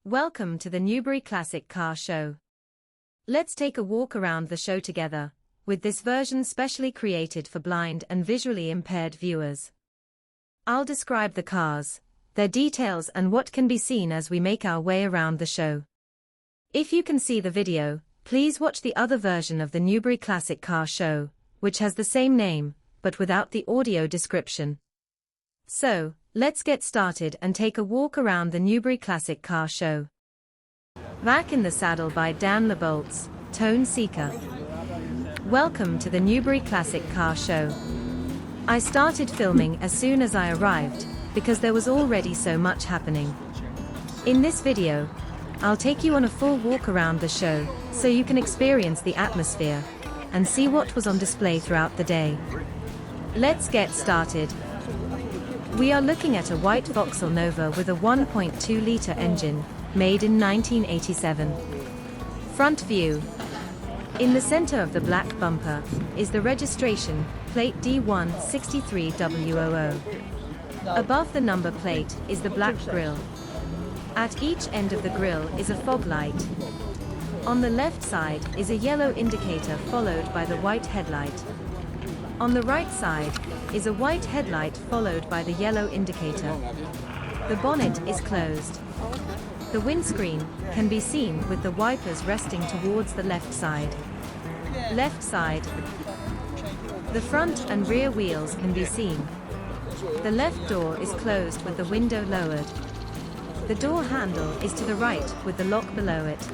Welcome to the Newbury Classic Car Show. Let's take a walk around the show together, with this version specially created for blind and visually impaired viewers. I'll describe the cars, their details and what can be seen as we make our way around the show. If you can see the video, please watch the other version of the Newbury Classic Car Show, which has the same name, but without the audio description. So, let's get started and take a walk around the Newbury Classic Car Show. Back in the Saddle by Dan LeBoltz, Tone Seeker. Welcome to the Newbury Classic Car Show. I started filming as soon as I arrived, because there was already so much happening. In this video, I'll take you on a full walk around the show, so you can experience the atmosphere, and see what was on display throughout the day. Let's get started. We are looking at a white Vauxhall Nova with a 1.2-litre engine, made in 1987. Front view. In the center of the black bumper is the registration plate D163W00. Above the number plate is the black grille. At each end of the grille is a fog light. On the left side is a yellow indicator followed by the white headlight. On the right side is a white headlight followed by the yellow indicator. The bonnet is closed. The windscreen can be seen with the wipers resting towards the left side. Left side. The front and rear wheels can be seen. The left door is closed with the window lowered. The door handle is to the right with the lock below it.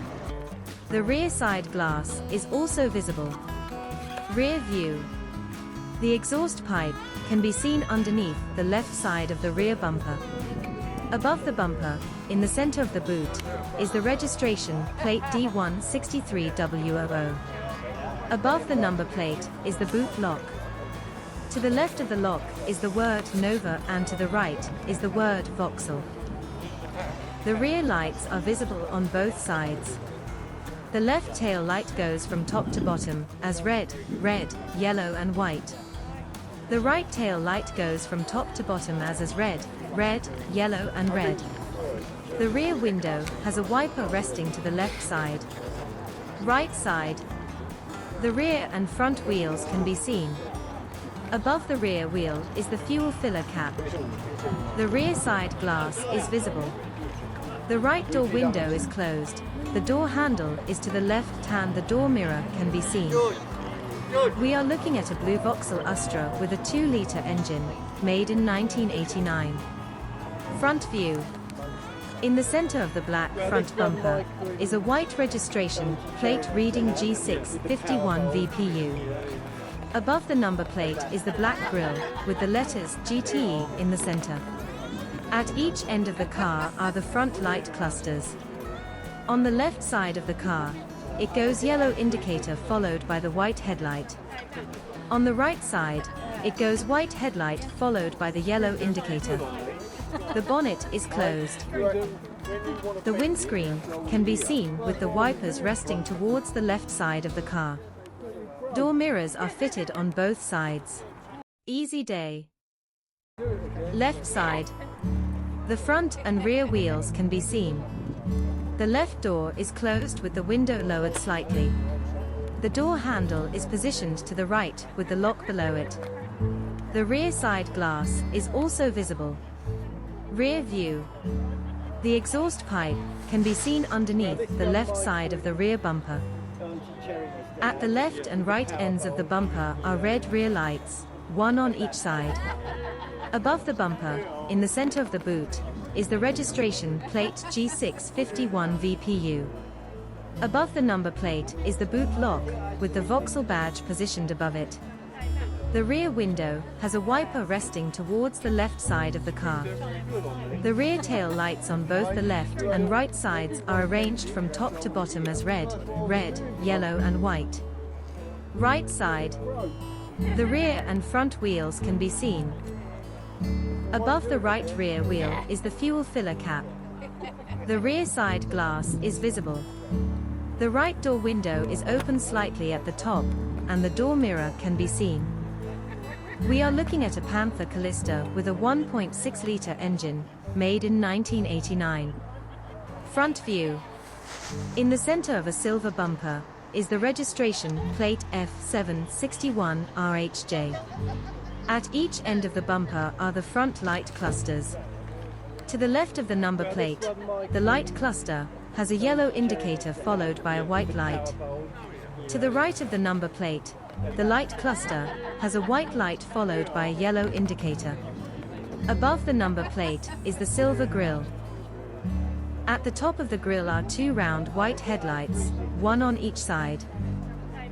The rear side glass is also visible. Rear view. The exhaust pipe can be seen underneath the left side of the rear bumper. Above the bumper, in the center of the boot, is the registration plate D163W00. Above the number plate is the boot lock. To the left of the lock is the word Nova and to the right is the word Vauxhall. The rear lights are visible on both sides. The left tail light goes from top to bottom as red, yellow and white. The right tail light goes from top to bottom as red, yellow and red. The rear window has a wiper resting to the left side. Right side. The rear and front wheels can be seen. Above the rear wheel is the fuel filler cap. The rear side glass is visible. The right door window is closed. The door handle is to the left and the door mirror can be seen. We are looking at a blue Vauxhall Astra with a 2-litre engine, made in 1989. Front view. In the center of the black front bumper is a white registration plate reading G651VPU. Above the number plate is the black grille with the letters GTE in the center. At each end of the car are the front light clusters. On the left side of the car, it goes yellow indicator followed by the white headlight. On the right side, it goes white headlight followed by the yellow indicator. The bonnet is closed. The windscreen can be seen with the wipers resting towards the left side of the car. Door mirrors are fitted on both sides. Easy day. Left side. The front and rear wheels can be seen. The left door is closed with the window lowered slightly. The door handle is positioned to the right with the lock below it. The rear side glass is also visible. Rear view. The exhaust pipe can be seen underneath the left side of the rear bumper. At the left and right ends of the bumper are red rear lights, one on each side. Above the bumper, in the center of the boot, is the registration plate G651VPU. Above the number plate is the boot lock, with the Vauxhall badge positioned above it. The rear window has a wiper resting towards the left side of the car. The rear tail lights on both the left and right sides are arranged from top to bottom as red, yellow and white. Right side. The rear and front wheels can be seen. Above the right rear wheel is the fuel filler cap. The rear side glass is visible. The right door window is open slightly at the top, and the door mirror can be seen. We are looking at a Panther Calista with a 1.6-litre engine, made in 1989. Front view. In the center of a silver bumper is the registration plate F761RHJ. At each end of the bumper are the front light clusters. To the left of the number plate, the light cluster has a yellow indicator followed by a white light. To the right of the number plate, the light cluster has a white light followed by a yellow indicator. Above the number plate is the silver grille. At the top of the grille are two round white headlights, one on each side.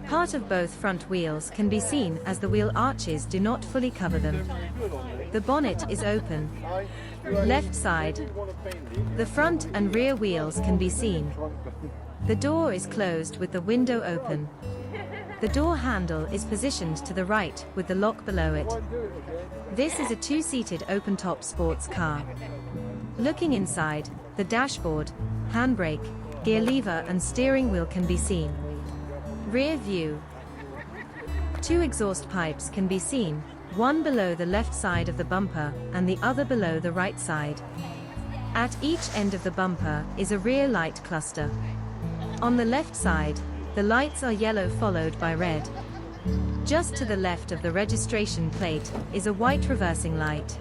Part of both front wheels can be seen as the wheel arches do not fully cover them. The bonnet is open. Left side. The front and rear wheels can be seen. The door is closed with the window open. The door handle is positioned to the right with the lock below it. This is a two-seated open-top sports car. Looking inside, the dashboard, handbrake, gear lever and steering wheel can be seen. Rear view. Two exhaust pipes can be seen, one below the left side of the bumper and the other below the right side. At each end of the bumper is a rear light cluster. On the left side, the lights are yellow followed by red. Just to the left of the registration plate is a white reversing light.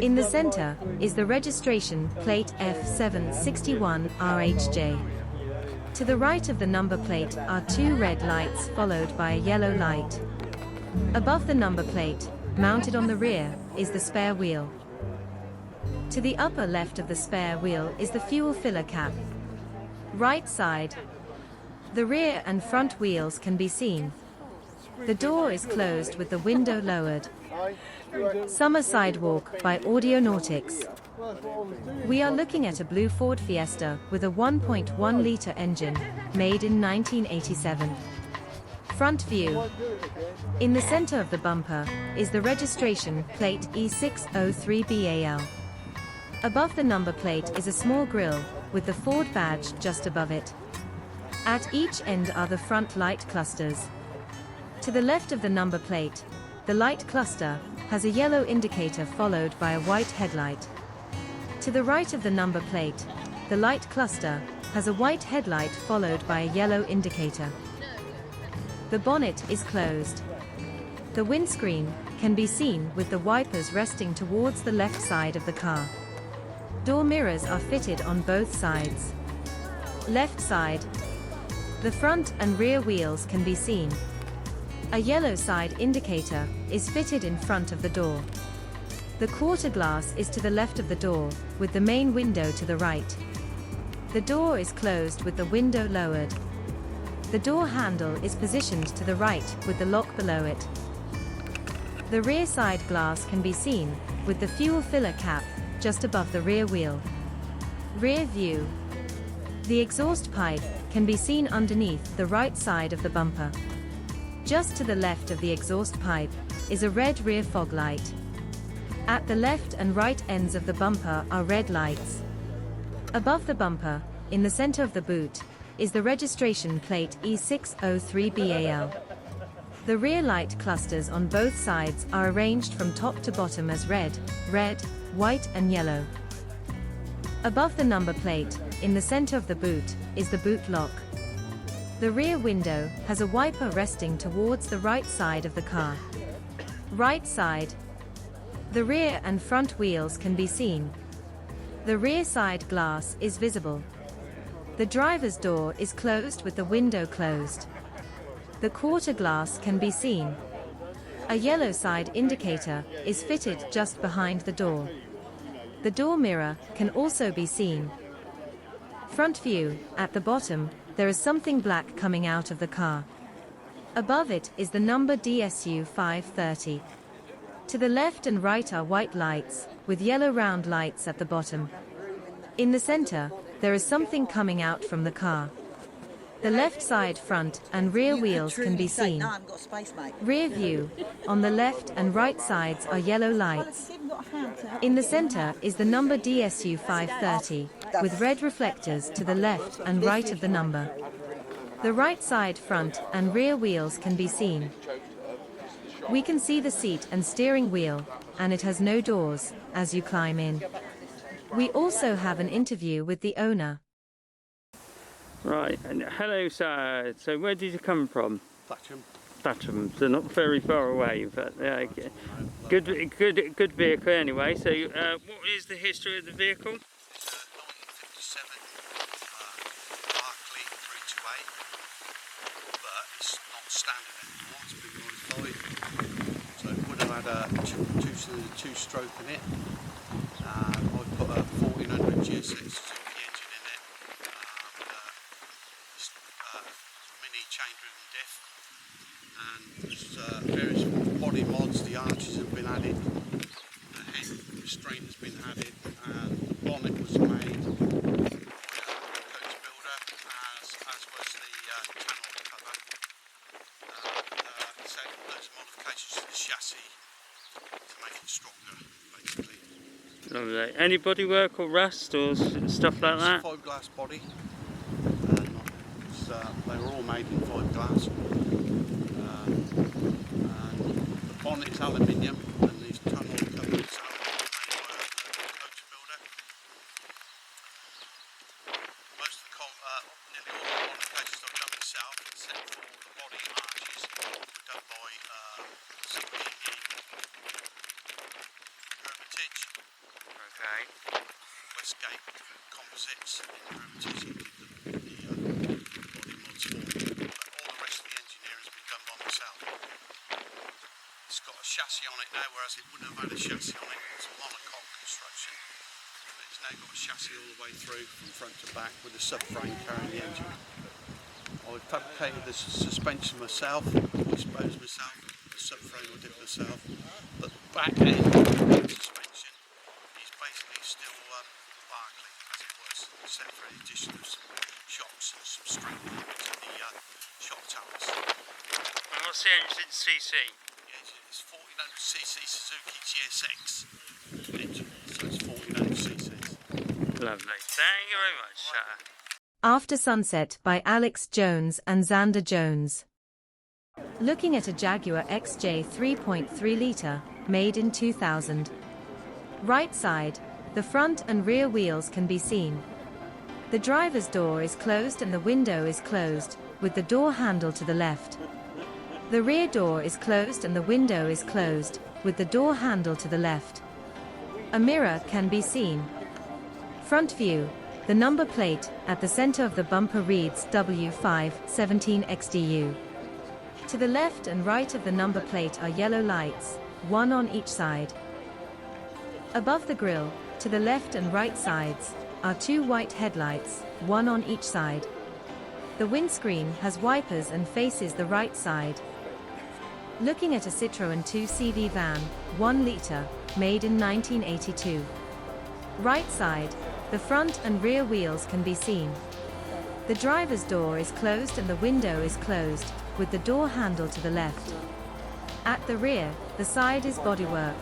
In the center is the registration plate F761RHJ. To the right of the number plate are two red lights followed by a yellow light. Above the number plate, mounted on the rear, is the spare wheel. To the upper left of the spare wheel is the fuel filler cap. Right side. The rear and front wheels can be seen. The door is closed with the window lowered. Summer Sidewalk by Audionautics. We are looking at a blue Ford Fiesta with a 1.1-liter engine, made in 1987. Front view. In the center of the bumper is the registration plate E603BAL. Above the number plate is a small grille with the Ford badge just above it. At each end are the front light clusters. To the left of the number plate, the light cluster has a yellow indicator followed by a white headlight. To the right of the number plate, the light cluster has a white headlight followed by a yellow indicator. The bonnet is closed. The windscreen can be seen with the wipers resting towards the left side of the car. Door mirrors are fitted on both sides. Left side. The front and rear wheels can be seen. A yellow side indicator is fitted in front of the door. The quarter glass is to the left of the door, with the main window to the right. The door is closed with the window lowered. The door handle is positioned to the right with the lock below it. The rear side glass can be seen, with the fuel filler cap just above the rear wheel. Rear view. The exhaust pipe can be seen underneath the right side of the bumper. Just to the left of the exhaust pipe is a red rear fog light. At the left and right ends of the bumper are red lights. Above the bumper, in the center of the boot, is the registration plate E603BAL. The rear light clusters on both sides are arranged from top to bottom as red, white and yellow. Above the number plate, in the center of the boot, is the boot lock. The rear window has a wiper resting towards the right side of the car. Right side. The rear and front wheels can be seen. The rear side glass is visible. The driver's door is closed with the window closed. The quarter glass can be seen. A yellow side indicator is fitted just behind the door. The door mirror can also be seen. Front view. At the bottom, there is something black coming out of the car. Above it is the number DSU 530. To the left and right are white lights, with yellow round lights at the bottom. In the center, there is something coming out from the car. The left side front and rear wheels can be seen. Rear view. On the left and right sides are yellow lights. In the center is the number DSU 530, with red reflectors to the left and right of the number. The right side front and rear wheels can be seen. We can see the seat and steering wheel, and it has no doors, as you climb in. We also have an interview with the owner. Right, and hello sir, so where did you come from? Thatcham, so not very far away, but good vehicle anyway. So what is the history of the vehicle? It's a 1957 Barclay 328, but it's not standard anymore, it's been modified. So it would have had a two-cylinder two-stroke in it. I've put a 1400 GSX Suzuki engine in it, mini chain-driven diff, and there's various body mods. The arches have been added, the head restraint has been added, and the bonnet was made by a coach builder, as was the channel cover. So there's modifications to the chassis to make it stronger, basically. Lovely. Any bodywork or rust or stuff like that? It's fiberglass body. They were all made in fiberglass. And the bonnet's aluminium, and these tunnel covers are made by a coach builder. Most of nearly all the modifications I've done myself, except for the body arches, were done by Hermitage. Okay. Westgate Composites in Hermitage did the body mods for me, but all the rest of the engineering has been done by myself. It's got a chassis on it now, whereas it wouldn't have had a chassis on it. It's a monocoque construction, but it's now got a chassis all the way through from front to back with a subframe carrying the engine. I fabricated the suspension myself, exposed myself, the subframe I did myself, but the back end suspension is basically still Barclay as it was, except for the addition of some shocks and some string to the shock towers. And what's the engine CC? The engine is 1400cc Suzuki GSX engine, so it's 1400cc. Lovely. Thank you very much, sir. After Sunset by Alex Jones and Xander Jones. Looking at a Jaguar XJ 3.3 litre, made in 2000. Right side, the front and rear wheels can be seen. The driver's door is closed and the window is closed, with the door handle to the left. The rear door is closed and the window is closed, with the door handle to the left. A mirror can be seen. Front view. The number plate at the center of the bumper reads W517XDU. To the left and right of the number plate are yellow lights, one on each side. Above the grille, to the left and right sides, are two white headlights, one on each side. The windscreen has wipers and faces the right side. Looking at a Citroën 2CV van, 1 litre, made in 1982. Right side, the front and rear wheels can be seen. The driver's door is closed and the window is closed, with the door handle to the left. At the rear, the side is bodywork.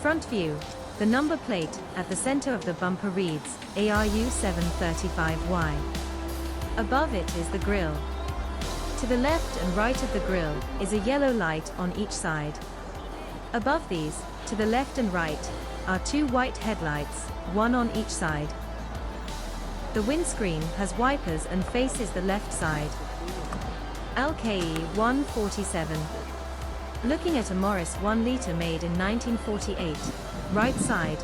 Front view. The number plate at the center of the bumper reads ARU735Y. Above it is the grille. To the left and right of the grille is a yellow light on each side. Above these, to the left and right, are two white headlights, one on each side. The windscreen has wipers and faces the left side. LKE 147. Looking at a Morris 1 litre made in 1948. Right side,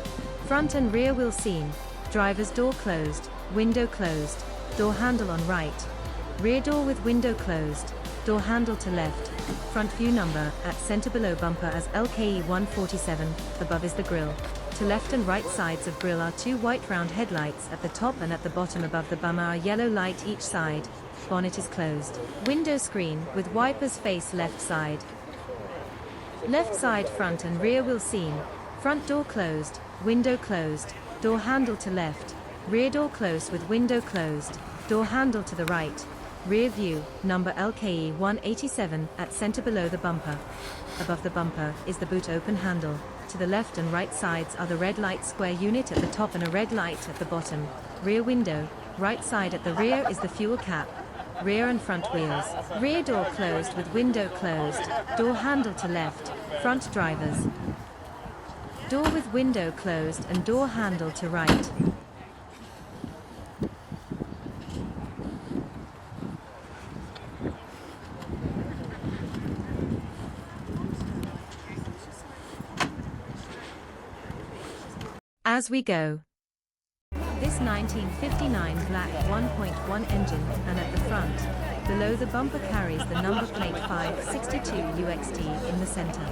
front and rear wheel seen, driver's door closed, window closed, door handle on right. Rear door with window closed, door handle to left. Front view number at center below bumper as LKE 147, above is the grille. To left and right sides of grille are two white round headlights at the top and at the bottom above the bumper are yellow light each side. Bonnet is closed. Window screen with wipers face left side. Left side front and rear wheel seen. Front door closed, window closed, door handle to left. Rear door closed with window closed, door handle to the right. Rear view, number LKE 187 at center below the bumper. Above the bumper is the boot open handle. To the left and right sides are the red light square unit at the top and a red light at the bottom. Rear window, right side at the rear is the fuel cap. Rear and front wheels. Rear door closed with window closed, door handle to left. Front drivers. Door with window closed and door handle to right. As we go. This 1959 black 1.1 engine, and at the front, below the bumper carries the number plate 562 UXT in the center.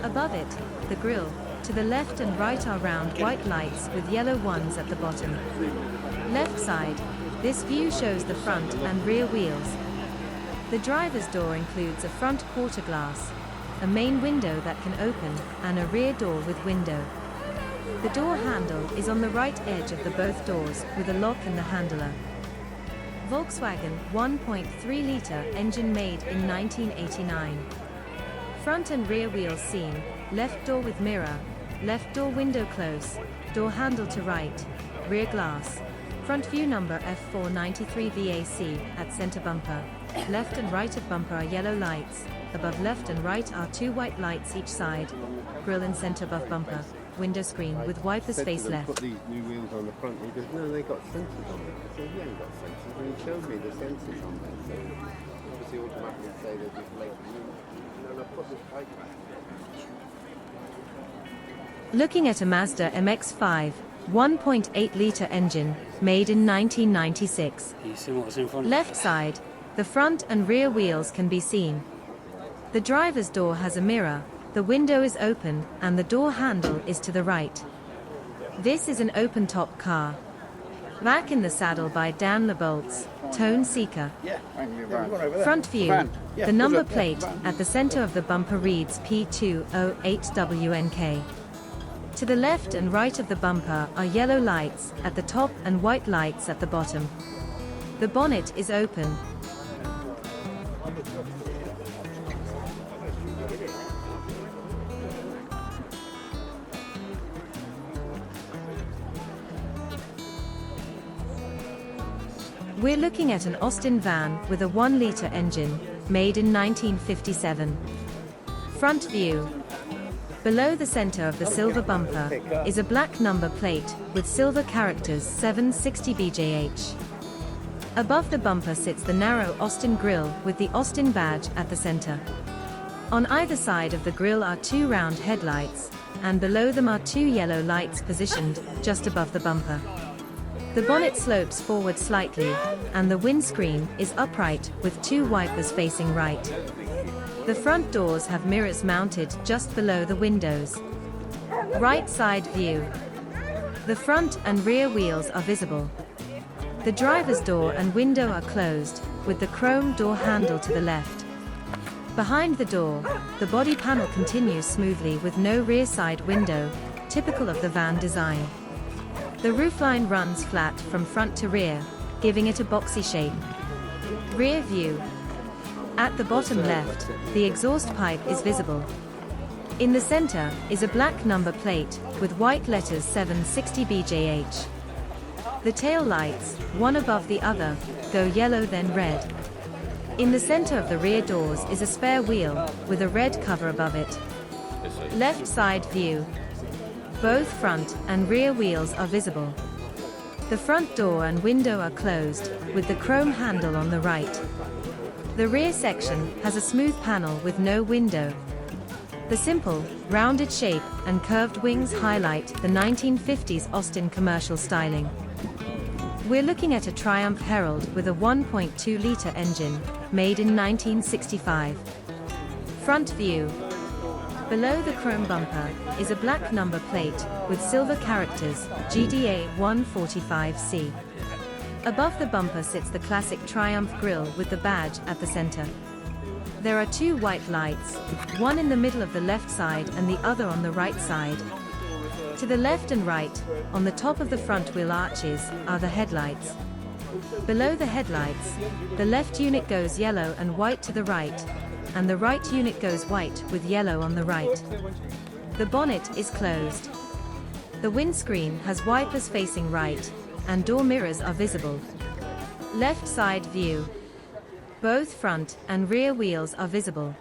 Above it, the grille, to the left and right are round white lights with yellow ones at the bottom. Left side, this view shows the front and rear wheels. The driver's door includes a front quarter glass, a main window that can open, and a rear door with window. The door handle is on the right edge of the both doors with a lock in the handler. Volkswagen 1.3-litre engine made in 1989. Front and rear wheels seen, left door with mirror, left door window close, door handle to right, rear glass. Front view number F493 VAC at center bumper. Left and right of bumper are yellow lights. Above left and right are two white lights each side. Grille in center above bumper. Window screen with wipers face left. Put these new wheels on the front. And he goes, no, they got sensors on it. I said, you ain't got sensors. And he showed me the sensors on there. So obviously automatically say they're deflated. And I put this pipe back. Looking at a Mazda MX-5, 1.8-litre engine, made in 1996. You see what's in front? Left side, the front and rear wheels can be seen. The driver's door has a mirror, the window is open, and the door handle is to the right. This is an open-top car. Back in the saddle by Dan LeBoltz, Tone Seeker. Front view, the number plate at the center of the bumper reads P208WNK. To the left and right of the bumper are yellow lights at the top and white lights at the bottom. The bonnet is open. We're looking at an Austin van with a 1-litre engine, made in 1957. Front view. Below the center of the silver bumper is a black number plate with silver characters 760BJH. Above the bumper sits the narrow Austin grille with the Austin badge at the center. On either side of the grille are two round headlights, and below them are two yellow lights positioned just above the bumper. The bonnet slopes forward slightly, and the windscreen is upright with two wipers facing right. The front doors have mirrors mounted just below the windows. Right side view. The front and rear wheels are visible. The driver's door and window are closed, with the chrome door handle to the left. Behind the door, the body panel continues smoothly with no rear side window, typical of the van design. The roofline runs flat from front to rear, giving it a boxy shape. Rear view. At the bottom left, the exhaust pipe is visible. In the center is a black number plate with white letters 760BJH. The tail lights, one above the other, go yellow then red. In the center of the rear doors is a spare wheel with a red cover above it. Left side view. Both front and rear wheels are visible. The front door and window are closed, with the chrome handle on the right. The rear section has a smooth panel with no window. The simple, rounded shape and curved wings highlight the 1950s Austin commercial styling. We're looking at a Triumph Herald with a 1.2-litre engine, made in 1965. Front view. Below the chrome bumper is a black number plate with silver characters GDA 145C. Above the bumper sits the classic Triumph grille with the badge at the center. There are two white lights, one in the middle of the left side and the other on the right side. To the left and right, on the top of the front wheel arches, are the headlights. Below the headlights, the left unit goes yellow and white to the right, and the right unit goes white with yellow on the right. The bonnet is closed. The windscreen has wipers facing right, and door mirrors are visible. Left side view. Both front and rear wheels are visible.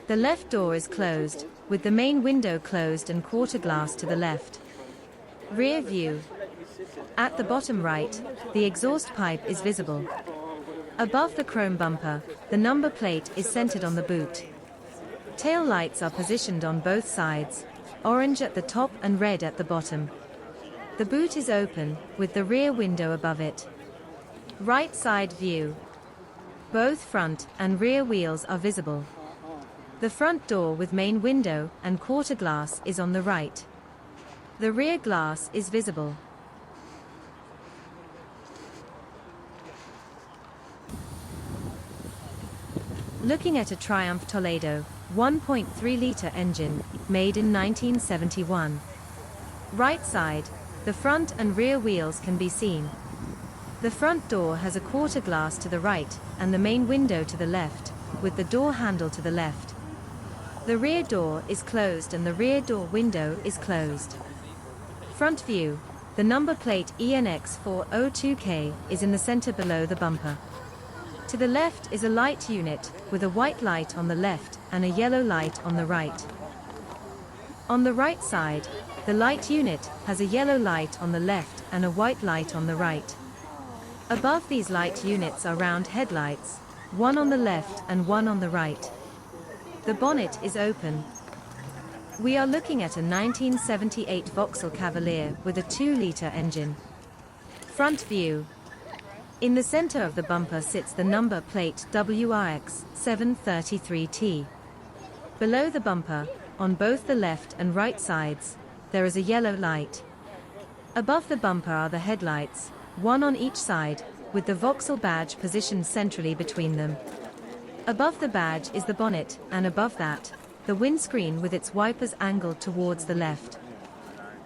The left door is closed, with the main window closed and quarter glass to the left. Rear view. At the bottom right, the exhaust pipe is visible. Above the chrome bumper, the number plate is centered on the boot. Tail lights are positioned on both sides, orange at the top and red at the bottom. The boot is open, with the rear window above it. Right side view. Both front and rear wheels are visible. The front door with main window and quarter glass is on the right. The rear glass is visible. Looking at a Triumph Toledo, 1.3-litre engine, made in 1971. Right side, the front and rear wheels can be seen. The front door has a quarter glass to the right and the main window to the left, with the door handle to the left. The rear door is closed and the rear door window is closed. Front view, the number plate ENX402K is in the center below the bumper. To the left is a light unit, with a white light on the left and a yellow light on the right. On the right side, the light unit has a yellow light on the left and a white light on the right. Above these light units are round headlights, one on the left and one on the right. The bonnet is open. We are looking at a 1978 Vauxhall Cavalier with a 2-litre engine. Front view. In the center of the bumper sits the number plate WRX 733T. Below the bumper, on both the left and right sides, there is a yellow light. Above the bumper are the headlights, one on each side, with the Vauxhall badge positioned centrally between them. Above the badge is the bonnet, and above that, the windscreen with its wipers angled towards the left.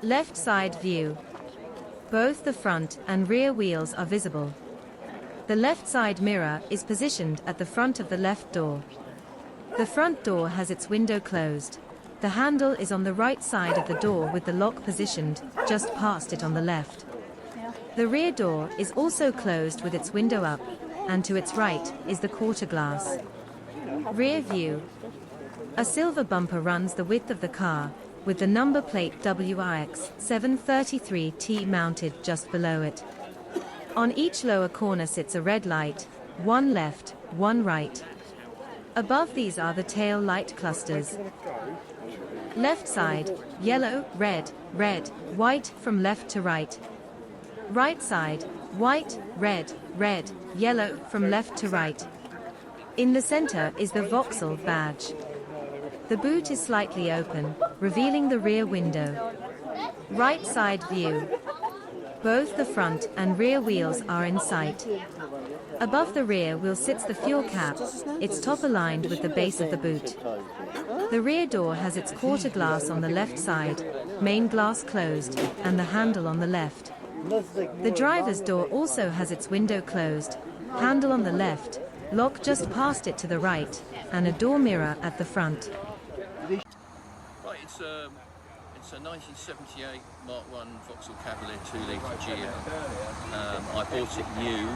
Left side view. Both the front and rear wheels are visible. The left side mirror is positioned at the front of the left door. The front door has its window closed. The handle is on the right side of the door with the lock positioned just past it on the left. The rear door is also closed with its window up, and to its right is the quarter glass. Rear view. A silver bumper runs the width of the car, with the number plate WRX 733T mounted just below it. On each lower corner sits a red light, one left, one right. Above these are the tail light clusters. Left side, yellow, red, red, white from left to right. Right side, white, red, red, yellow from left to right. In the center is the Vauxhall badge. The boot is slightly open, revealing the rear window. Right side view. Both the front and rear wheels are in sight. Above the rear wheel sits the fuel cap, its top aligned with the base of the boot. The rear door has its quarter glass on the left side, main glass closed, and the handle on the left. The driver's door also has its window closed, handle on the left, lock just past it to the right, and a door mirror at the front. Right, it's a 1978 Mark I Vauxhall Cavalier 2-litre GM. I bought it new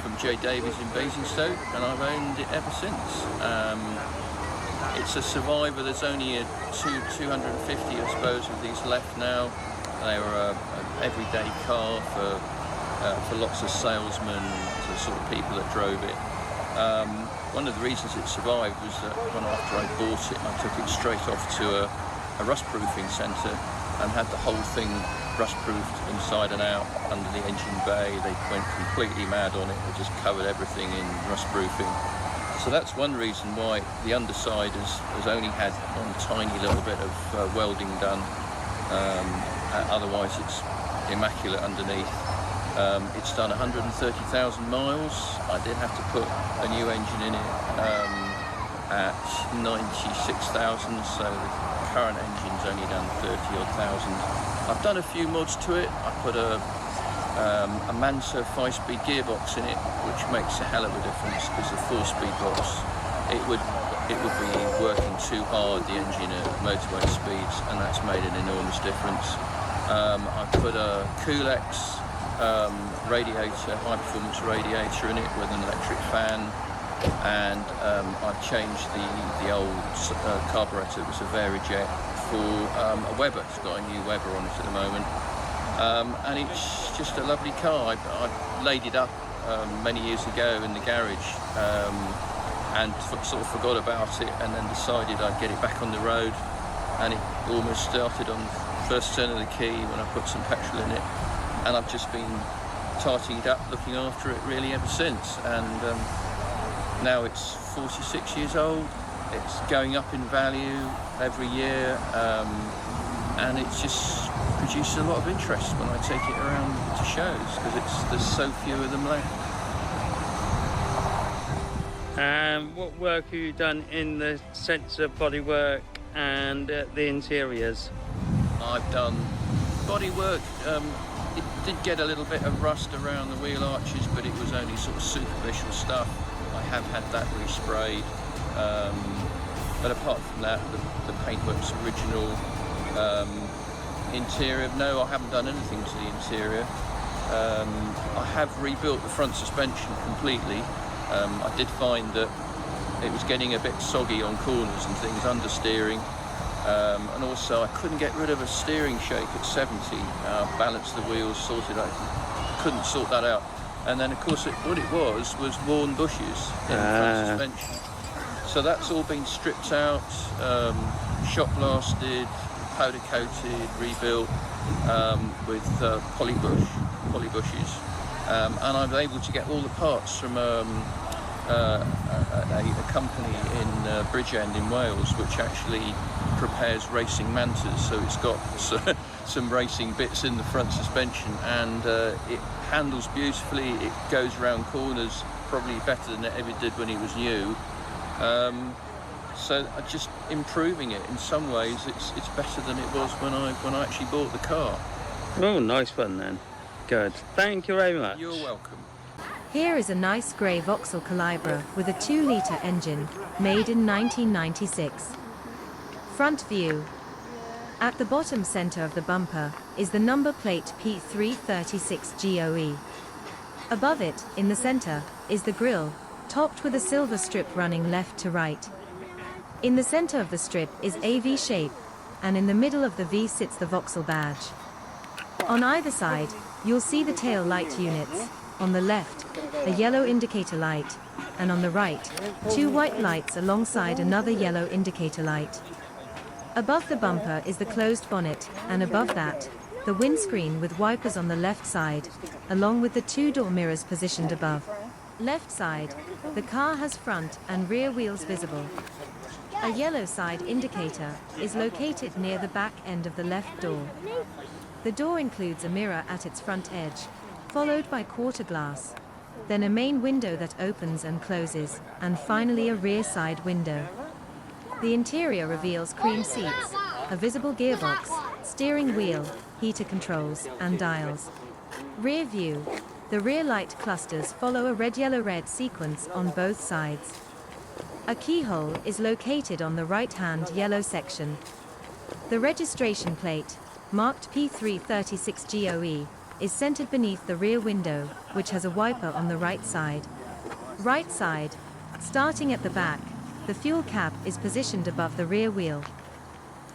from J Davies in Basingstoke, and I've owned it ever since. It's a survivor. There's only 250, I suppose, of these left now. They were an everyday car for lots of salesmen, the sort of people that drove it. One of the reasons it survived was that after I bought it, I took it straight off to a rust-proofing centre and had the whole thing rust-proofed inside and out under the engine bay. They went completely mad on it. They just covered everything in rust-proofing. So that's one reason why the underside has only had one tiny little bit of welding done. Otherwise it's immaculate underneath. It's done 130,000 miles. I did have to put a new engine in it at 96,000, so the current engine's only done 30-odd thousand. I've done a few mods to it. I put a Manso 5-speed gearbox in it, which makes a hell of a difference, because the 4-speed box, it would be working too hard, the engine at motorway speeds, and that's made an enormous difference. I put a Coolx radiator, high-performance radiator in it with an electric fan, and I've changed the old carburettor. It was a Varijet for a Weber. It's got a new Weber on it at the moment, and it's just a lovely car. I laid it up many years ago in the garage and sort of forgot about it, and then decided I'd get it back on the road. and it almost started on first turn of the key when I put some petrol in it, and I've just been tidied up, looking after it really ever since. And now it's 46 years old. It's going up in value every year, and it just produces a lot of interest when I take it around to shows, because there's so few of them left. What work have you done in the sense of bodywork and the interiors? I've done bodywork. It did get a little bit of rust around the wheel arches, but it was only sort of superficial stuff. I have had that resprayed. But apart from that, the paintwork's original. Interior, no, I haven't done anything to the interior. I have rebuilt the front suspension completely. I did find that it was getting a bit soggy on corners and things, understeering. And also I couldn't get rid of a steering shake at 70. Balanced the wheels, sorted out, couldn't sort that out. And then of course what it was worn bushes in the front suspension. So that's all been stripped out, shot blasted, powder coated, rebuilt with poly bushes, and I'm able to get all the parts from a company in Bridgend in Wales, which actually prepares racing Mantas. So it's got some racing bits in the front suspension, and it handles beautifully. It goes around corners probably better than it ever did when it was new. So just improving it in some ways. It's better than it was when I actually bought the car. Oh, nice one then. Good. Thank you very much. You're welcome. Here is a nice grey Vauxhall Calibra with a 2-litre engine, made in 1996. Front view. At the bottom centre of the bumper is the number plate P336GOE. Above it, in the centre, is the grille, topped with a silver strip running left to right. In the centre of the strip is a V shape, and in the middle of the V sits the Vauxhall badge. On either side, you'll see the tail light units. On the left, a yellow indicator light, and on the right, 2 white lights alongside another yellow indicator light. Above the bumper is the closed bonnet, and above that, the windscreen with wipers on the left side, along with the 2 door mirrors positioned above. Left side, the car has front and rear wheels visible. A yellow side indicator is located near the back end of the left door. The door includes a mirror at its front edge, followed by quarter glass, then a main window that opens and closes, and finally a rear side window. The interior reveals cream seats, a visible gearbox, steering wheel, heater controls, and dials. Rear view. The rear light clusters follow a red-yellow-red sequence on both sides. A keyhole is located on the right-hand yellow section. The registration plate, marked P336GOE, is centered beneath the rear window, which has a wiper on the right side. Right side. Starting at the back, the fuel cap is positioned above the rear wheel.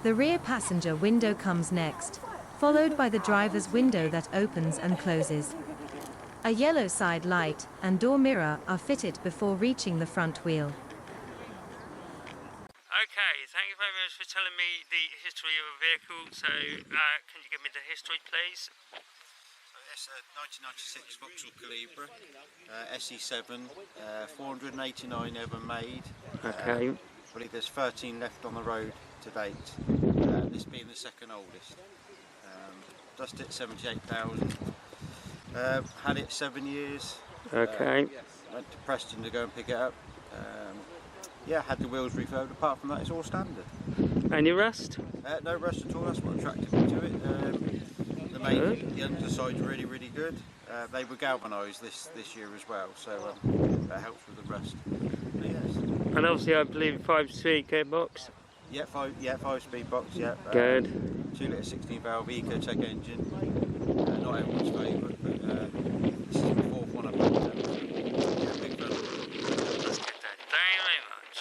The rear passenger window comes next, followed by the driver's window that opens and closes. A yellow side light and door mirror are fitted before reaching the front wheel. Okay, thank you very much for telling me the history of a vehicle. So, can you give me the history, please? It's a 1996 Vauxhall Calibra, SE7, 489 ever made. Okay. I believe there's 13 left on the road to date, this being the second oldest. Just hit 78,000. Had it 7 years. Okay. Went to Preston to go and pick it up. Yeah, had the wheels refurbed. Apart from that, it's all standard. Any rust? No rust at all. That's what attracted me to it. The underside's really, really good. They were galvanised this year as well, so that helps with the rust. But yes. And obviously, I believe 5-speed gearbox. Yeah, 5-speed box. Yeah. Good. 2-litre 16-valve Ecotec engine. Not everyone's favourite, but this is the fourth one I've got. Yeah, big fan. That's good then. Thank you very much.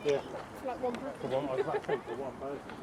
Yeah. For one person.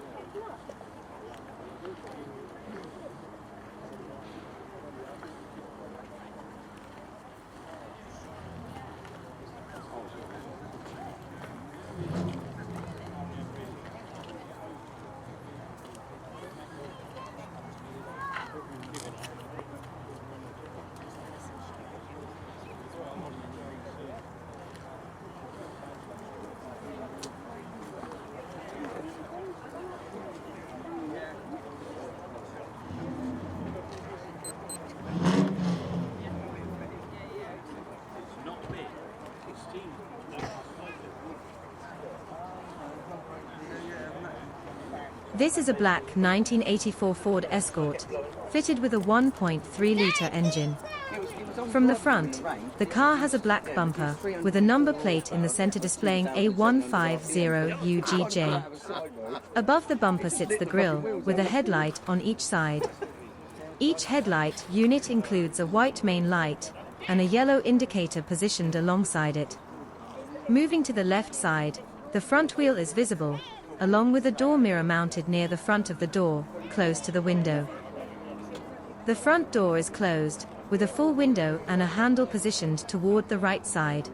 This is a black 1984 Ford Escort, fitted with a 1.3-litre engine. From the front, the car has a black bumper, with a number plate in the center displaying A150UGJ. Above the bumper sits the grille, with a headlight on each side. Each headlight unit includes a white main light, and a yellow indicator positioned alongside it. Moving to the left side, the front wheel is visible, along with a door mirror mounted near the front of the door, close to the window. The front door is closed, with a full window and a handle positioned toward the right side.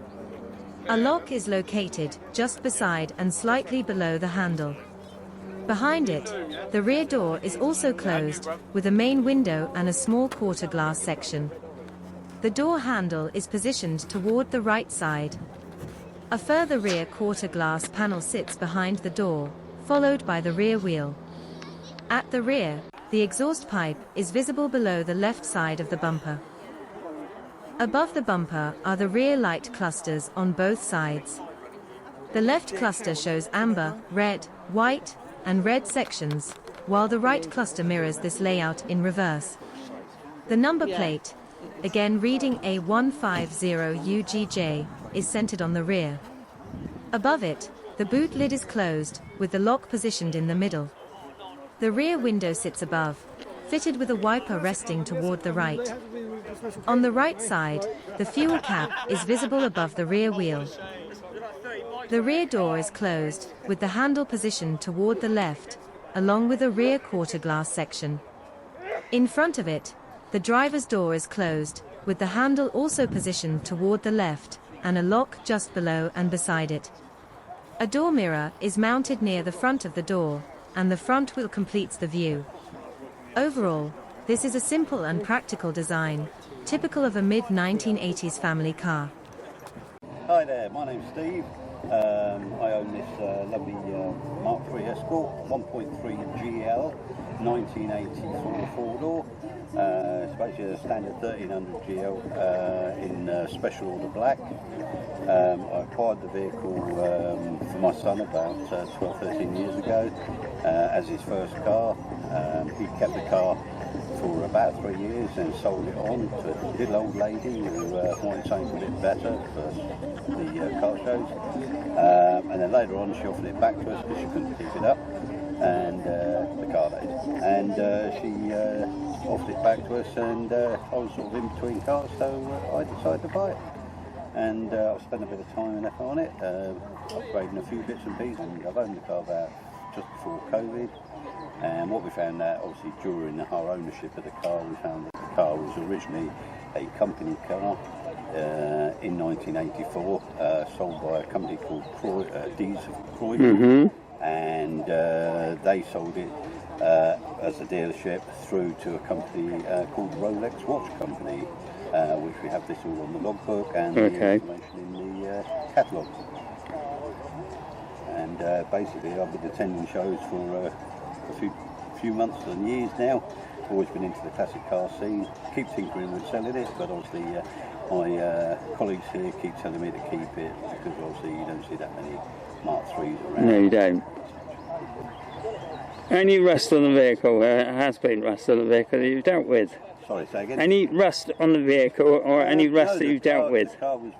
A lock is located just beside and slightly below the handle. Behind it, the rear door is also closed, with a main window and a small quarter glass section. The door handle is positioned toward the right side. A further rear quarter glass panel sits behind the door, followed by the rear wheel. At the rear, the exhaust pipe is visible below the left side of the bumper. Above the bumper are the rear light clusters on both sides. The left cluster shows amber, red, white, and red sections, while the right cluster mirrors this layout in reverse. The number plate, again reading A150UGJ, is centered on the rear. Above it, the boot lid is closed, with the lock positioned in the middle. The rear window sits above, fitted with a wiper resting toward the right. On the right side, the fuel cap is visible above the rear wheel. The rear door is closed, with the handle positioned toward the left, along with a rear quarter glass section. In front of it, the driver's door is closed, with the handle also positioned toward the left, and a lock just below and beside it. A door mirror is mounted near the front of the door, and the front wheel completes the view. Overall, this is a simple and practical design, typical of a mid-1980s family car. Hi there, my name's Steve. I own this lovely Mark III Escort 1.3 GL 1984 4-door. It's basically a standard 1300 GL in special order black. I acquired the vehicle for my son about 12-13 years ago as his first car. He kept the car for about 3 years and sold it on to a little old lady who wanted something a bit better for the car shows. And then later on she offered it back to us because she couldn't keep it up, and the car lady. And she offered it back to us, and I was sort of in between cars, so I decided to buy it. And I've spent a bit of time and effort on it, upgrading a few bits and pieces, and I've owned the car about just before COVID. And what we found out, obviously during our ownership of the car, we found that the car was originally a company car in 1984, sold by a company called Croydon, and they sold it as a dealership through to a company called Rolex Watch Company, which we have this all on the logbook and the information in the catalogue. And basically I've been attending shows for a few months and years now. Always been into the classic car scene, keep tinkering with selling it, but obviously my colleagues here keep telling me to keep it because obviously you don't see that many Mark IIIs around. No, you don't. Any rust on the vehicle, has been rust on the vehicle that you've dealt with? Sorry, say again? Any rust on the vehicle or any rust that you've dealt with? The car was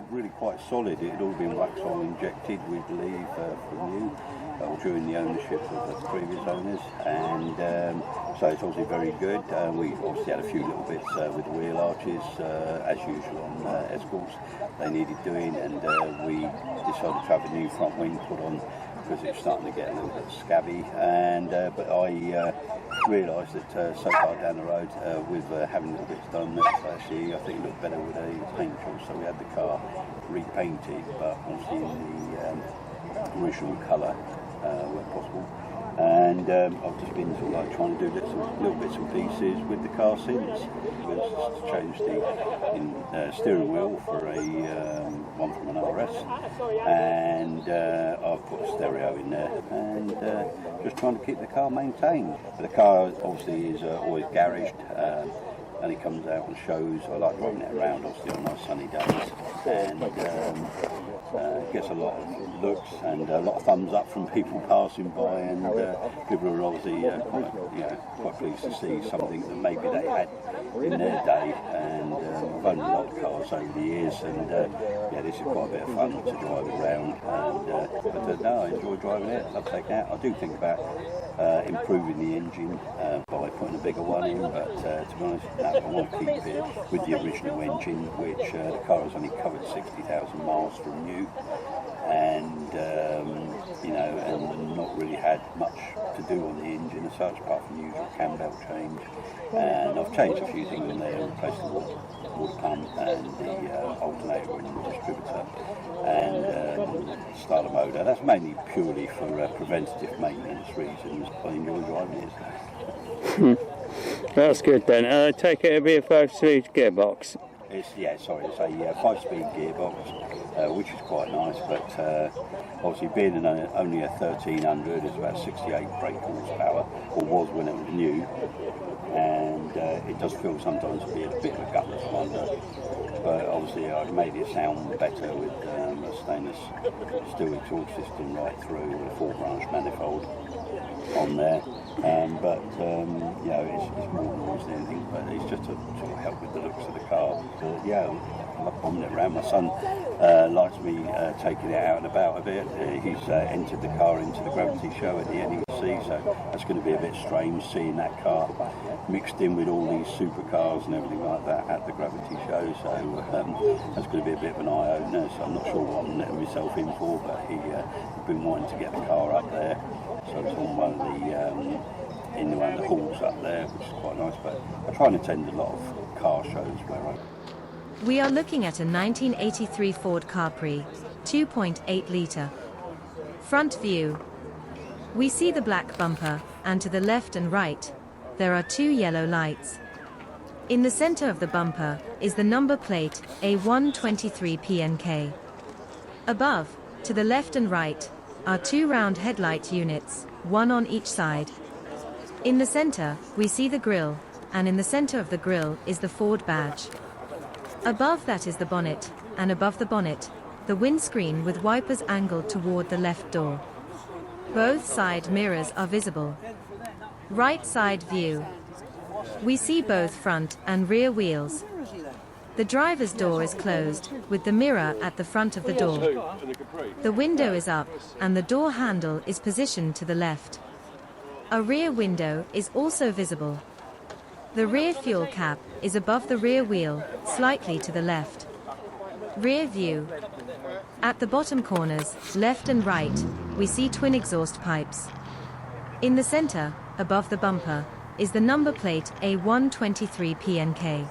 really quite solid. It had all been Vauxhall injected, we believe, from new. during the ownership of the previous owners, and so it's obviously very good. We obviously had a few little bits with the wheel arches, as usual on Escorts. They needed doing, and we decided to have a new front wing put on because it's starting to get a little bit scabby. And but I realised that so far down the road, with having little bits done, that actually I think it looked better with a paint job. So we had the car repainted, but obviously in the original colour where possible. And I've just been sort of like trying to do little bits and pieces with the car since. Just to change the steering wheel for a one from an RS, and I've put a stereo in there, and just trying to keep the car maintained. But the car obviously is always garaged, and it comes out and shows. I like driving it around obviously on nice sunny days, and gets a lot of looks and a lot of thumbs up from people passing by, and people are obviously quite pleased to see something that maybe they had in their day. And I've owned a lot of cars over the years, and this is quite a bit of fun to drive around. But no, I enjoy driving it. I'll take that. I do think about improving the engine by putting a bigger one in, but to be honest, I want to keep it with the original engine, which the car has only covered 60,000 miles from new, and and not really had much to do on the engine as such, apart from the usual cam belt change. And I've changed a few things in there, replaced the water pump and the alternator and distributor, and starter motor. That's mainly purely for preventative maintenance reasons. I enjoy driving it. That's good then. I take it it'll be a 5-speed gearbox. It's a 5-speed gearbox, which is quite nice, but obviously being only a 1300, it's about 68 brake horsepower, or was when it was new, and it does feel sometimes to be a bit of a gutless wonder, but obviously I've made it sound better with a stainless steel exhaust system right through with a 4-branch manifold on there. It's more noise than anything, but it's just to sort of help with the looks of the car. I love bombing it around. My son likes me taking it out and about a bit. He's entered the car into the Gravity Show at the NEC, so that's going to be a bit strange seeing that car mixed in with all these supercars and everything like that at the Gravity Show. So that's going to be a bit of an eye-opener. So I'm not sure what I'm letting myself in for, but he's been wanting to get the car up there. So it's on one of the halls up there, which is quite nice. But I try and attend a lot of car shows where We are looking at a 1983 Ford Capri, 2.8 litre. Front view. We see the black bumper, and to the left and right, there are 2 yellow lights. In the center of the bumper is the number plate A123PNK. Above, to the left and right, are 2 round headlight units, one on each side. In the center, we see the grille, and in the center of the grille is the Ford badge. Above that is the bonnet, and above the bonnet, the windscreen with wipers angled toward the left door. Both side mirrors are visible. Right side view. We see both front and rear wheels. The driver's door is closed, with the mirror at the front of the door. The window is up, and the door handle is positioned to the left. A rear window is also visible. The rear fuel cap is above the rear wheel, slightly to the left. Rear view. At the bottom corners, left and right, we see twin exhaust pipes. In the center, above the bumper, is the number plate A123PNK.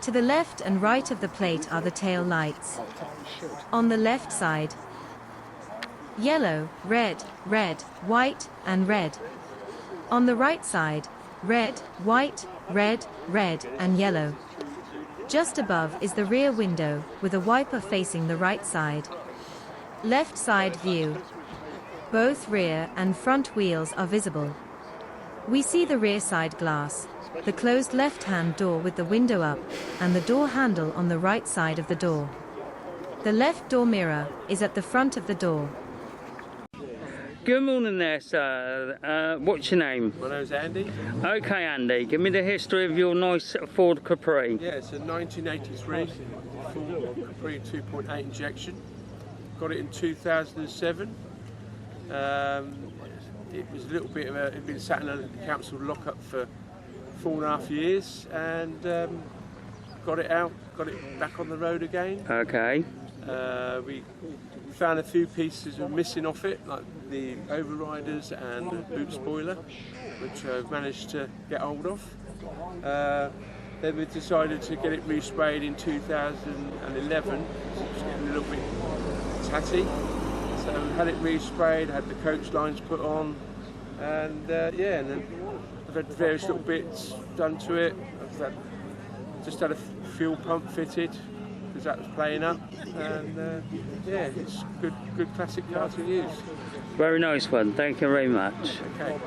To the left and right of the plate are the tail lights. On the left side, yellow, red, red, white, and red. On the right side, red, white, red, red, and yellow. Just above is the rear window, with a wiper facing the right side. Left side view. Both rear and front wheels are visible. We see the rear side glass, the closed left-hand door with the window up, and the door handle on the right side of the door. The left door mirror is at the front of the door. Good morning there, sir. What's your name? My name's Andy. Okay, Andy, give me the history of your nice Ford Capri. Yeah, it's a 1983 Ford Capri 2.8 injection. Got it in 2007. It was a little bit of it'd been sat in a council lockup for 4.5 years, and got it out, got it back on the road again. Okay. We found a few pieces were missing off it, like the overriders and the boot spoiler, which I've managed to get hold of. Then we decided to get it resprayed in 2011. It was getting a little bit tatty. So we had it resprayed, had the coach lines put on, and yeah, and then I've had various little bits done to it. Just had a fuel pump fitted because that was playing up, and yeah, it's good classic car to use. Very nice one. Thank you very much. Okay.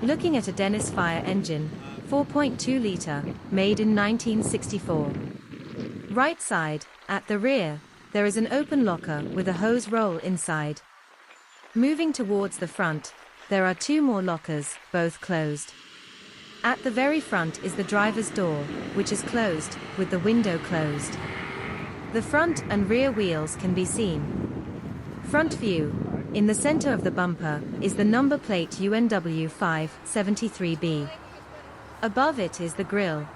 Looking at a Dennis Fire engine, 4.2 litre, made in 1964. Right side, at the rear, there is an open locker with a hose roll inside. Moving towards the front, there are 2 more lockers, both closed. At the very front is the driver's door, which is closed, with the window closed. The front and rear wheels can be seen. Front view. In the center of the bumper is the number plate UNW 573B. Above it is the grille.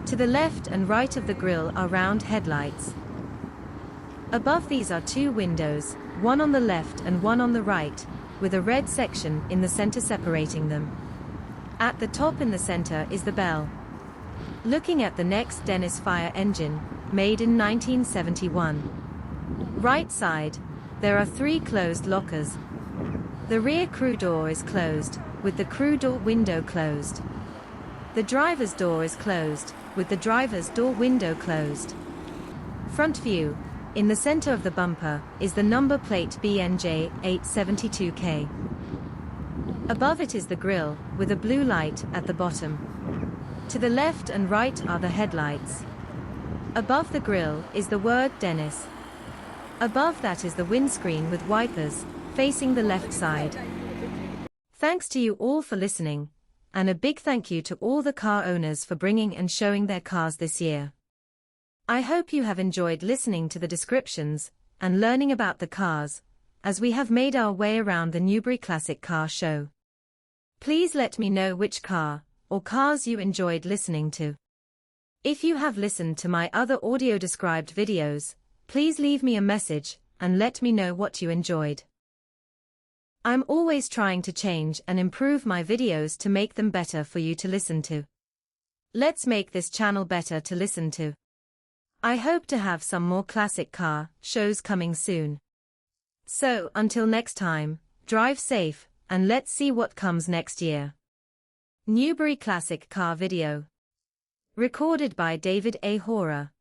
To the left and right of the grille are round headlights. Above these are 2 windows, one on the left and one on the right, with a red section in the center separating them. At the top in the center is the bell. Looking at the next Dennis Fire engine, made in 1971. Right side, there are 3 closed lockers. The rear crew door is closed, with the crew door window closed. The driver's door is closed, with the driver's door window closed. Front view. In the center of the bumper is the number plate BNJ 872K. Above it is the grille, with a blue light at the bottom. To the left and right are the headlights. Above the grille is the word Dennis. Above that is the windscreen with wipers, facing the left side. Thanks to you all for listening, and a big thank you to all the car owners for bringing and showing their cars this year. I hope you have enjoyed listening to the descriptions and learning about the cars, as we have made our way around the Newbury Classic Car Show. Please let me know which car or cars you enjoyed listening to. If you have listened to my other audio described videos, please leave me a message and let me know what you enjoyed. I'm always trying to change and improve my videos to make them better for you to listen to. Let's make this channel better to listen to. I hope to have some more classic car shows coming soon. So until next time, drive safe, and let's see what comes next year. Newbury Classic Car Video. Recorded by David A. Horer.